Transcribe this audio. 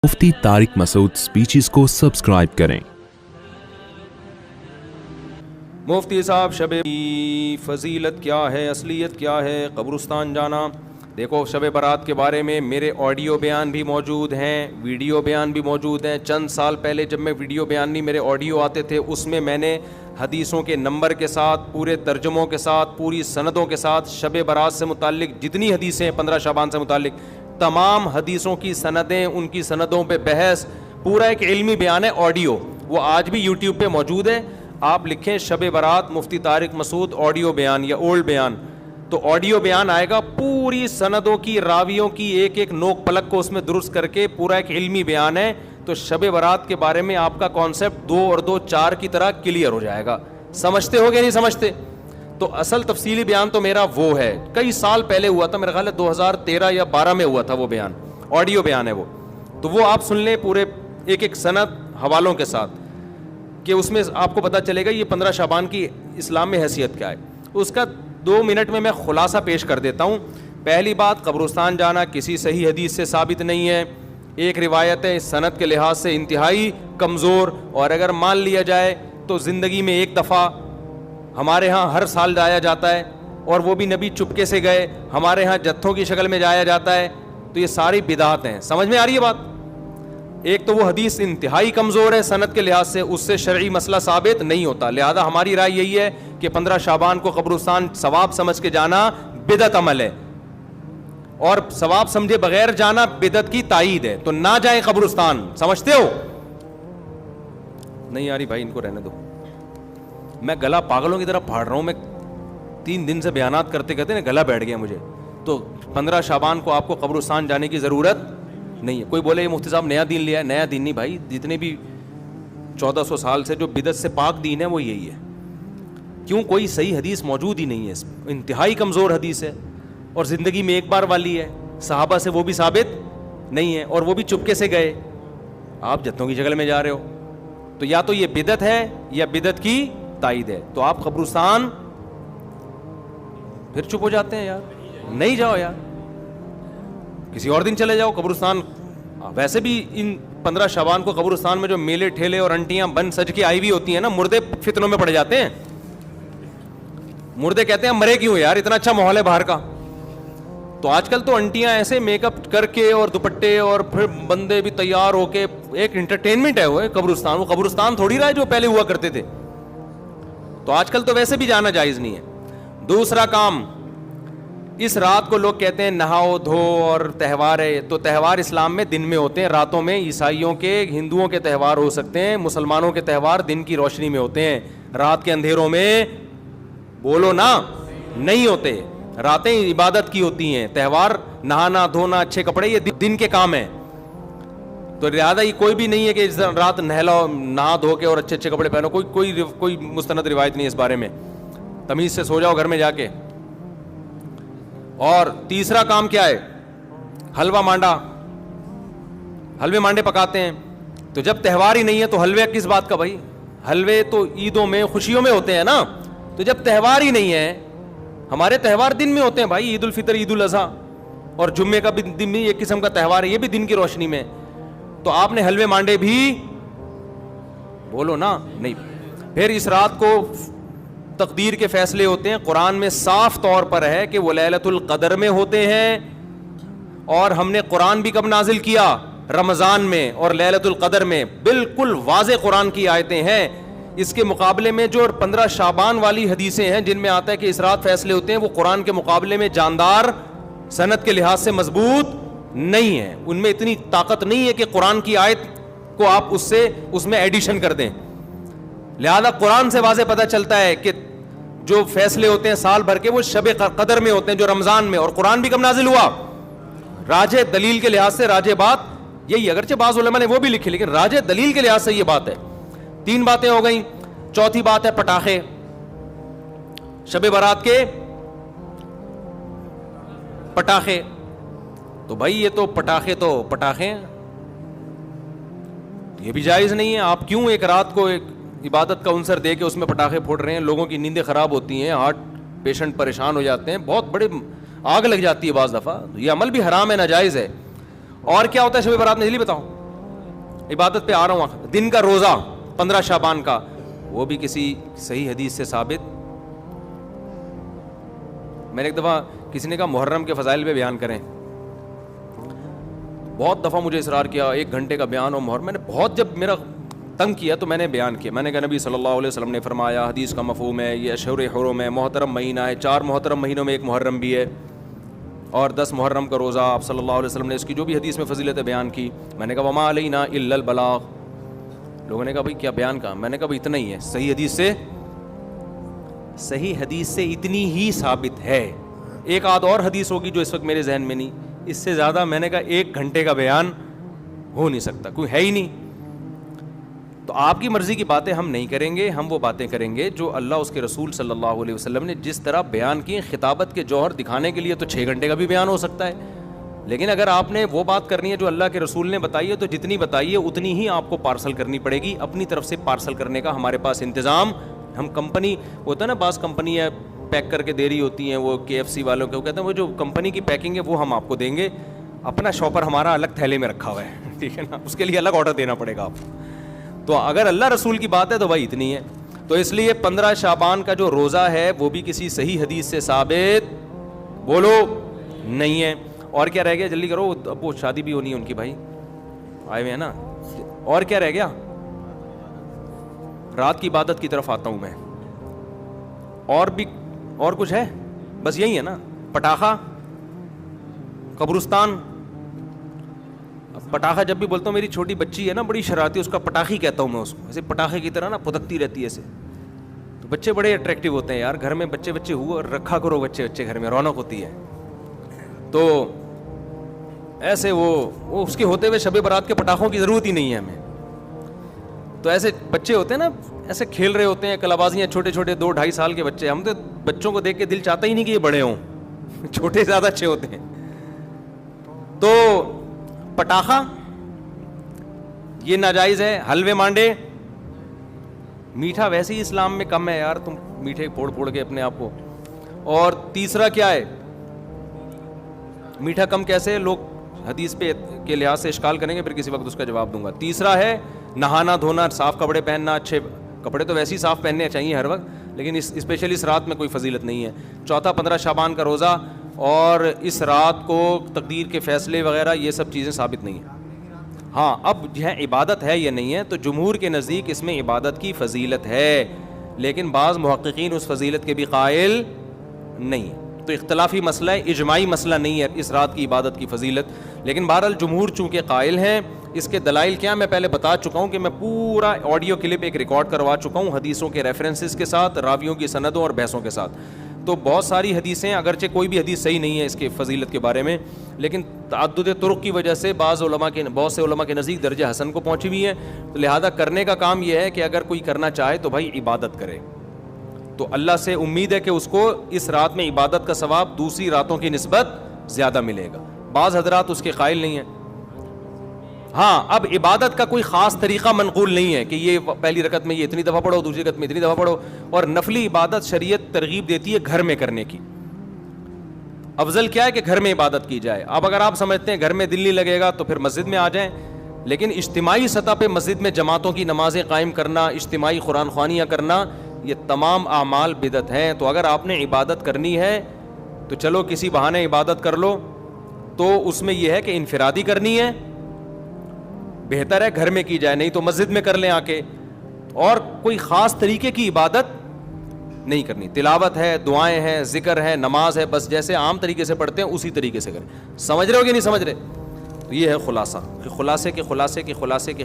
मुफ्ती Tariq Masood speeches को subscribe करें। मुफ्ती साहब शब की फजीलत क्या है, असलियत क्या है, कब्रिस्तान जाना। देखो, शब बारात के बारे में मेरे ऑडियो बयान भी मौजूद हैं, वीडियो बयान भी मौजूद हैं। चंद साल पहले जब मैं वीडियो बयान नहीं, मेरे ऑडियो आते थे, उसमें मैंने हदीसों के नंबर के साथ, पूरे तर्जुमों के साथ, पूरी सनदों के साथ शब बारात से मुताल्लिक जितनी हदीसें हैं 15 शाबान से मुताल्लिक तमाम हदीसों की सनदें, उनकी सनदों पे बहस, पूरा एक इल्मी बयान है ऑडियो। वो आज भी यूट्यूब पे मौजूद है। आप लिखें शब बारात मुफ्ती तारिक मसूद ऑडियो बयान या ओल्ड बयान, तो ऑडियो बयान आएगा। पूरी सनदों की, रावियों की एक एक नोक पलक को उसमें दुरुस्त करके पूरा एक इल्मी बयान है। तो शब बारात के बारे में आपका कॉन्सेप्ट 2 और 2 4 की तरह क्लियर हो जाएगा। समझते हो गए, नहीं समझते? तो असल तफसीली बयान तो मेरा वो है, कई साल पहले हुआ था, मेरा ख्याल है 2013 या 12 में हुआ था वो बयान, ऑडियो बयान है वो। तो वो आप सुन लें पूरे एक एक सनद हवालों के साथ, कि उसमें आपको पता चलेगा ये 15 शाबान की इस्लाम में हैसियत क्या है। उसका 2 मिनट में मैं खुलासा पेश कर देता हूँ। पहली बात, कब्रिस्तान जाना किसी सही हदीस से साबित नहीं है। एक रिवायत है, सनद के लिहाज से इंतहाई कमज़ोर, और अगर मान लिया जाए तो ज़िंदगी में एक दफ़ा, हमारे यहाँ हर साल जाया जाता है, और वो भी नबी चुपके से गए, हमारे यहाँ जत्थों की शक्ल में जाया जाता है। तो ये सारी बिदात हैं। समझ में आ रही है बात? एक तो वो हदीस इंतहाई कमज़ोर है सनद के लिहाज से, उससे शरई मसला साबित नहीं होता। लिहाजा हमारी राय यही है कि 15 शाबान को कब्रिस्तान सवाब समझ के जाना बिदत अमल है, और सवाब समझे बगैर जाना बिदत की तायीद है। तो ना जाए कब्रिस्तान। समझते हो? नहीं यारी भाई, इनको रहने दो। मैं गला पागलों की तरह फाड़ रहा हूँ। मैं 3 दिन से बयानात करते करते ना गला बैठ गया मुझे। तो 15 शाबान को आपको कब्रिस्तान जाने की ज़रूरत नहीं है। कोई बोले ये मुफ्ती साहब नया दीन लिया है। नया दीन नहीं भाई, जितने भी 1400 साल से जो बिदत से पाक दीन है वो यही है। क्यों? कोई सही हदीस मौजूद ही नहीं है, इंतहाई कमज़ोर हदीस है, और ज़िंदगी में एक बार वाली है। सहाबा से वो भी साबित नहीं है, और वो भी चुपके से गए। आप जत्थों की शक्ल में जा रहे हो। तो या तो ये बिदत है या बिदत की तायीद है। तो आप कब्रिस्तान फिर चुप हो जाते हैं। यार नहीं जाओ यार, किसी और दिन चले जाओ कब्रिस्तान। वैसे भी इन 15 शाबान को कब्रिस्तान में जो मेले ठेले और अंटियां बन सज के आई हुई होती हैं ना, मुर्दे फितनों में पड़ जाते हैं। मुर्दे कहते हैं मरे क्यों यार, इतना अच्छा माहौल है बाहर का। तो आजकल तो अंटियां ऐसे मेकअप करके और दुपट्टे, और फिर बंदे भी तैयार होके, एक इंटरटेनमेंट है वो कब्रिस्तान। वो कब्रिस्तान थोड़ी रहा है जो पहले हुआ करते थे। तो आजकल तो वैसे भी जाना जायज नहीं है। दूसरा काम, इस रात को लोग कहते हैं नहाओ धो और त्यौहार है। तो त्यौहार इस्लाम में दिन में होते हैं, रातों में। ईसाइयों के, हिंदुओं के त्यौहार हो सकते हैं, मुसलमानों के त्यौहार दिन की रोशनी में होते हैं। रात के अंधेरों में बोलो ना, नहीं होते। रातें इबादत की होती हैं। त्यौहार नहाना धोना, अच्छे कपड़े, ये दिन के काम है। तो लिहाजा ये कोई भी नहीं है कि इस रात नहलाओ, नहा धो के और अच्छे अच्छे कपड़े पहनो। कोई मुस्तनद रिवायत नहीं है इस बारे में। तमीज से सो जाओ घर में जाके। और तीसरा काम क्या है? हलवा मांडा, हलवे मांडे पकाते हैं। तो जब त्यौहार ही नहीं है तो हलवे किस बात का भाई? हलवे तो ईदों में, खुशियों में होते हैं ना। तो जब त्यौहार ही नहीं है, हमारे त्यौहार दिन में होते हैं भाई। ईद उल फितर, ईद उल अज़हा, और जुम्मे का भी दिन में एक किस्म का त्यौहार है, ये भी दिन की रोशनी में। तो आपने हलवे मांडे भी बोलो ना, नहीं। फिर इस रात को तकदीर के फैसले होते हैं। कुरान में साफ तौर पर है कि वो लैलतुल क़द्र में होते हैं। और हमने कुरान भी कब नाजिल किया? रमज़ान में और लैलतुल क़द्र में। बिल्कुल वाज़े कुरान की आयतें हैं। इसके मुकाबले में जो 15 शाबान वाली हदीसें हैं जिनमें आता है कि इस रात फैसले होते हैं, वो कुरान के मुकाबले में जानदार, सनद के लिहाज से मजबूत नहीं है। उनमें इतनी ताकत नहीं है कि कुरान की आयत को आप उसमें एडिशन कर दें। लिहाजा कुरान से वाज़े पता चलता है कि जो फैसले होते हैं साल भर के, वो शब क़द्र में होते हैं, जो रमज़ान में। और कुरान भी कब नाजिल हुआ? राजे दलील के लिहाज से राजे बात यही, अगरचे बाज़ उलमा ने वो भी लिखी, लेकिन राजे दलील के लिहाज से ये बात है। 3 बातें हो गई। चौथी बात है पटाखे। शब बारात के पटाखे, तो भाई ये तो पटाखे ये भी जायज नहीं है। आप क्यों एक रात को एक इबादत का उनसर दे के उसमें पटाखे फोड़ रहे हैं? लोगों की नींदें खराब होती हैं, हार्ट पेशेंट परेशान हो जाते हैं, बहुत बड़े आग लग जाती है बाज़ दफ़ा। ये अमल भी हराम है, नाजायज़ है। और क्या होता है शब बारात में, जल्दी बताओ? عبادت پہ آ رہا ہوں. دن کا روزہ 15 شعبان کا, وہ بھی کسی صحیح حدیث سے ثابت. میں نے ایک دفعہ کسی نے کہا محرم کے فضائل پہ بیان کریں, بہت دفعہ مجھے اصرار کیا 1 گھنٹے کا بیان ہو محرم. میں نے بہت جب میرا تنگ کیا تو میں نے بیان کیا. میں نے کہا نبی صلی اللہ علیہ وسلم نے فرمایا, حدیث کا مفہوم ہے یہ اشہر حرم ہے, محترم مہینہ ہے, 4 محترم مہینوں میں ایک محرم بھی ہے, اور 10 محرم کا روزہ. آپ صلی اللہ علیہ وسلم نے اس کی جو بھی حدیث میں فضیلت بیان کی. میں نے کہا وما علینا الا البلاغ. لوگوں نے کہا بھائی کیا بیان کہا؟ میں نے کہا بھائی اتنا ہی ہے, صحیح حدیث سے اتنی ہی ثابت ہے. ایک آدھ اور حدیث ہوگی جو اس وقت میرے ذہن میں نہیں, اس سے زیادہ میں نے کہا 1 گھنٹے کا بیان ہو نہیں سکتا, کوئی ہے ہی نہیں. تو آپ کی مرضی کی باتیں ہم نہیں کریں گے, ہم وہ باتیں کریں گے جو اللہ اس کے رسول صلی اللہ علیہ وسلم نے جس طرح بیان کی. خطابت کے جوہر دکھانے کے لیے تو 6 گھنٹے کا بھی بیان ہو سکتا ہے, لیکن اگر آپ نے وہ بات کرنی ہے جو اللہ کے رسول نے بتائی ہے تو جتنی بتائی ہے اتنی ہی آپ کو پارسل کرنی پڑے گی. اپنی طرف سے پارسل کرنے کا ہمارے پاس انتظام, ہم کمپنی ہوتا ہے نا, بعض کمپنی ہے پیک کر کے دے رہی ہوتی ہیں, وہ KFC والوں کے, وہ کہتے ہیں وہ جو کمپنی کی پیکنگ ہے وہ ہم آپ کو دیں گے, اپنا شاپر ہمارا الگ تھیلے میں رکھا ہوا ہے, ٹھیک ہے نا, اس کے لیے الگ آرڈر دینا پڑے گا آپ کو. تو اگر اللہ رسول کی بات ہے تو بھائی اتنی ہے. تو اس لیے 15 شعبان کا جو روزہ ہے وہ بھی کسی صحیح حدیث سے ثابت بولو نہیں ہے. اور کیا رہ گیا, جلدی کرو, اب وہ شادی بھی ہونی ہے ان کی, بھائی آئے ہوئے ہیں نا. اور کیا رہ گیا؟ رات کی عبادت کی طرف آتا ہوں میں. اور کچھ ہے؟ بس یہی ہے نا, پٹاخہ, قبرستان. پٹاخہ جب بھی بولتا ہوں, میری چھوٹی بچی ہے نا بڑی شرارتی, اس کا پٹاخی کہتا ہوں میں اس کو, ایسے پٹاخے کی طرح نا پھدکتی رہتی ہے ایسے. تو بچے بڑے اٹریکٹیو ہوتے ہیں یار, گھر میں بچے ہوا رکھا کرو, بچے گھر میں رونق ہوتی ہے. تو ایسے وہ اس کے ہوتے ہوئے شب برات کے پٹاخوں کی ضرورت ہی نہیں ہے ہمیں. تو ایسے بچے ہوتے ہیں نا, ایسے کھیل رہے ہوتے ہیں کلابازیاں, چھوٹے 2-2.5 سال کے بچے. ہم تو بچوں کو دیکھ کے دل چاہتا ہی نہیں کہ یہ بڑے ہوں, چھوٹے زیادہ اچھے ہوتے ہیں. تو پٹاخہ یہ ناجائز ہے. حلوے مانڈے, میٹھا ویسے ہی اسلام میں کم ہے یار, تم میٹھے پھوڑ کے اپنے آپ کو. اور تیسرا کیا ہے, میٹھا کم کیسے, لوگ حدیث پہ کے لحاظ سے اشکال کریں گے, پھر کسی وقت اس کا جواب دوں گا. تیسرا ہے نہانا دھونا, صاف کپڑے پہننا. اچھے کپڑے تو ویسے ہی صاف پہننے چاہیے ہر وقت, لیکن اسپیشلی اس رات میں کوئی فضیلت نہیں ہے. چوتھا 15 شعبان کا روزہ, اور اس رات کو تقدیر کے فیصلے وغیرہ یہ سب چیزیں ثابت نہیں ہیں. ہاں اب جو ہے عبادت ہے یا نہیں ہے, تو جمہور کے نزدیک اس میں عبادت کی فضیلت ہے, لیکن بعض محققین اس فضیلت کے بھی قائل نہیں ہیں. تو اختلافی مسئلہ ہے, اجماعی مسئلہ نہیں ہے اس رات کی عبادت کی فضیلت. لیکن بہرحال جمہور چونکہ قائل ہیں. اس کے دلائل کیا میں پہلے بتا چکا ہوں کہ میں پورا آڈیو کلپ ایک ریکارڈ کروا چکا ہوں حدیثوں کے ریفرنسز کے ساتھ, راویوں کی سندوں اور بحثوں کے ساتھ. تو بہت ساری حدیثیں, اگرچہ کوئی بھی حدیث صحیح نہیں ہے اس کے فضیلت کے بارے میں, لیکن تعدد طرق کی وجہ سے بہت سے علماء کے نزدیک درجہ حسن کو پہنچی ہوئی ہیں. تو لہذا کرنے کا کام یہ ہے کہ اگر کوئی کرنا چاہے تو بھائی عبادت کرے. تو اللہ سے امید ہے کہ اس کو اس رات میں عبادت کا ثواب دوسری راتوں کی نسبت زیادہ ملے گا. بعض حضرات اس کے قائل نہیں ہیں. ہاں اب عبادت کا کوئی خاص طریقہ منقول نہیں ہے کہ یہ پہلی رکعت میں یہ اتنی دفعہ پڑھو, دوسری رکعت میں اتنی دفعہ پڑھو. اور نفلی عبادت شریعت ترغیب دیتی ہے گھر میں کرنے کی. افضل کیا ہے کہ گھر میں عبادت کی جائے. اب اگر آپ سمجھتے ہیں گھر میں دل نہیں لگے گا تو پھر مسجد میں آ جائیں, لیکن اجتماعی سطح پہ مسجد میں جماعتوں کی نمازیں قائم کرنا, اجتماعی قرآن خوانیاں کرنا, یہ تمام اعمال بدعت ہیں. تو اگر آپ نے عبادت کرنی ہے تو چلو کسی بہانے عبادت کر لو, تو اس میں یہ ہے کہ انفرادی کرنی ہے, بہتر ہے گھر میں کی جائے, نہیں تو مسجد میں کر لیں آ کے. اور کوئی خاص طریقے کی عبادت نہیں کرنی. تلاوت ہے, دعائیں ہیں, ذکر ہے, نماز ہے, بس جیسے عام طریقے سے پڑھتے ہیں اسی طریقے سے کریں. سمجھ رہے ہو کہ نہیں سمجھ رہے؟ تو یہ ہے خلاصہ, کہ خلاصے کے